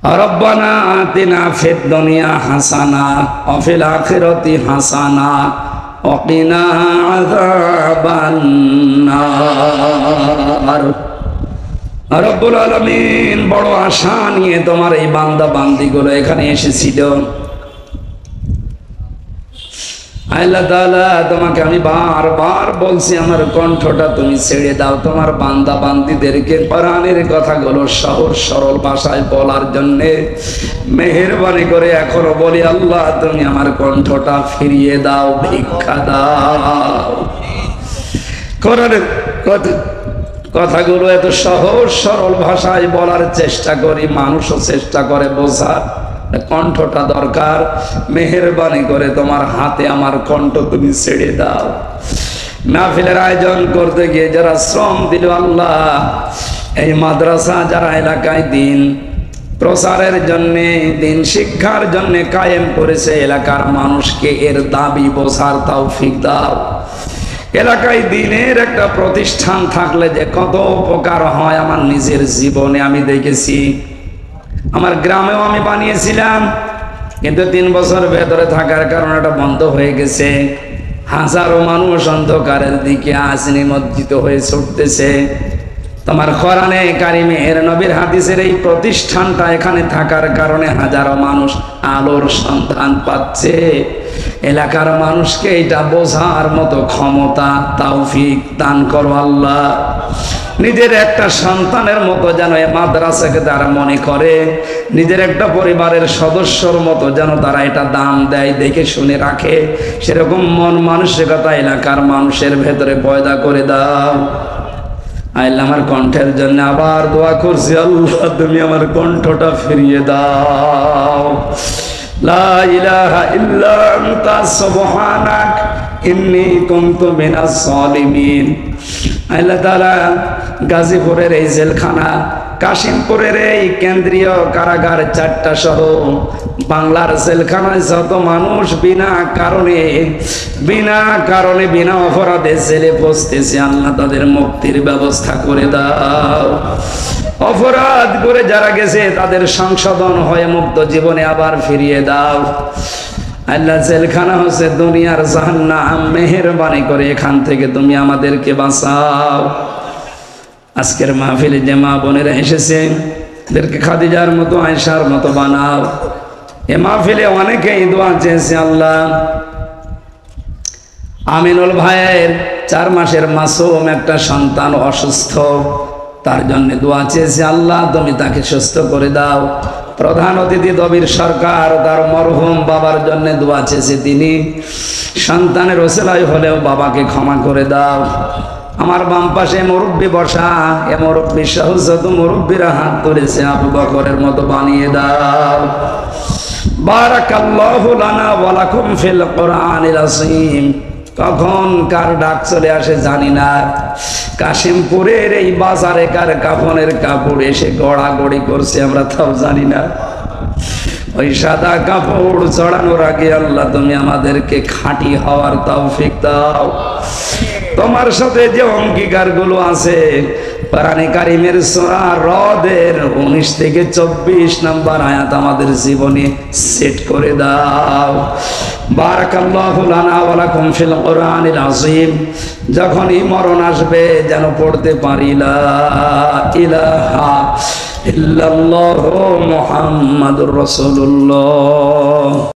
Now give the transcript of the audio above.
রব্বানা আতিনা ফিদ দুনিয়া হাসানা ওয়া ফিল আখিরাতি হাসানা ওয়া কিনা আযাবান নার। রব্বুল আলামিন বড় আশা নিয়ে তোমার এই বান্দা বান্দিগুলো এখানে এসেছিল। আল্লাহ তাআলা তোমাকে আমি বারবার বলছি আমার কণ্ঠটা তুমি ছেড়ে দাও, তোমার বান্দা বান্দীদেরকে কোরআনের কথাগুলো সহজ সরল ভাষায় বলার জন্য মেহেরবানি করে এখনো বলি আল্লাহ তুমি আমার কণ্ঠটা ফিরিয়ে দাও, ভিক্ষা দাও। কোরআনের কথাগুলো এত সহজ সরল ভাষায় বলার চেষ্টা করি, মানুষও চেষ্টা করে বোঝার, কণ্ঠটা দরকার। মেহেরবানি করে তোমার হাতে আমার কণ্ঠ তুমি ছেড়ে দাও। মাহফিলের আয়োজন করতে গিয়ে যারা শ্রম দিল আল্লাহ, এই মাদ্রাসা যারা এলাকায় দিন প্রচারের জন্যে দিন শিক্ষার জন্যে কায়েম করেছে, এলাকার মানুষকে এর দাবি বোঝার তৌফিক দাও। এলাকায় দিনের একটা প্রতিষ্ঠান থাকলে যে কত উপকার হয় আমার নিজের জীবনে আমি দেখেছি। আমার গ্রামেও আমি বানিয়েছিলাম, কিন্তু 3 বছর ভেতরে থাকার কারণে এটা বন্ধ হয়ে গেছে। হাজারো মানুষ অন্ধকারের দিকে আজ নিমজ্জিত হয়ে ছুটতেছে। তোমার কোরআনে কারিমে এর নবীর হাদিসের এই প্রতিষ্ঠানটা এখানে থাকার কারণে হাজারো মানুষ আলোর সন্ধান পাচ্ছে। এলাকার মানুষকে এটা বোঝার মতো ক্ষমতা তৌফিক দান করো আল্লাহ। নিজের একটা সন্তানের মতো যেন এই মাদ্রাসাকে তারা মনে করে, নিজের একটা পরিবারের সদস্যর মতো যেন তারা এটা দাম দেয়, দেখে শুনে রাখে, সেরকম মন মানসিকতা এলাকার মানুষের ভেতরে পয়দা করে দাও। আল্লাহ আমার কণ্ঠের জন্য আবার দোয়া করছি, আল্লাহ তুমি আমার কণ্ঠটা ফিরিয়ে দাও। লা ইলাহা ইল্লা আনতা সুবহানাক ইন্নী কুনতু মিনাজ জালিমিন। আল্লাহ তাআলা গাজীপুরের এই জেলখানা, কাশিমপুরের এই কেন্দ্রীয় কারাগার 4টা সহ বাংলার জেলখানায় যত মানুষ বিনা কারণে বিনা অপরাধে জেলে বসতেছে, আল্লাহ তাদের মুক্তির ব্যবস্থা করে দাও। অপরাধ করে যারা গেছে তাদের সংশোধন হয়ে মুক্ত জীবনে আবার ফিরিয়ে দাও। আল্লাহ জেলখানা হচ্ছে দুনিয়ার জাহান্নাম, মেহেরবানি করে এখান থেকে তুমি আমাদেরকে বাঁচাও। আজকের মাহফিলে যে মা বোনেরা এসেছে এদেরকে খাদিজার মতো আয়েশার মতো বানাও। এ মাহফিলে অনেকেই দোয়া চেয়েছে আল্লাহ। আমিনুল ভাইয়ের 4 মাসের মাসুম একটা সন্তান অসুস্থ, তার জন্য দোয়া চেয়েছে আল্লাহ তুমি তাকে সুস্থ করে দাও। প্রধান অতিথি দবির সরকার তার মরহুম বাবার জন্য দোয়া চেয়েছে, তিনি সন্তানের ওসিলায় হলেও বাবাকে ক্ষমা করে দাও। আমার বাম পাশে মুরব্বী বসা, এ মুরব্বী সহ যত মুরব্বীরা হাত তুলেছে আবু বকরের মতো বানিয়ে দাও। বারাকাল্লাহু লানা ওয়া লাকুম ফিল কোরআনিল আযীম। কখন কার ডাক চলে আসে জানি না। কাশিমপুরের এই বাজারে কার কাফনের কাপড় এসে গড়াগড়ি করছে আমরা তাও জানি না। ওই সাদা কাপড় চড়ানোর আগে আল্লাহ তুমি আমাদেরকে খাঁটি হওয়ার তৌফিক দাও। তোমার সাথে যে অঙ্গীকার গুলো আছে কোরআনে কারিমের সূরা রদের 19 থেকে 24 নম্বর আয়াত আমাদের জীবনে সেট করে দাও। বারাকাল্লাহু লানা ওয়া লাকুম ফিল কোরআনিল আযীম। যখনই মরণ আসবে যেন পড়তে পারি লা ইলাহা ইল্লাল্লাহু মুহাম্মাদুর রাসূলুল্লাহ।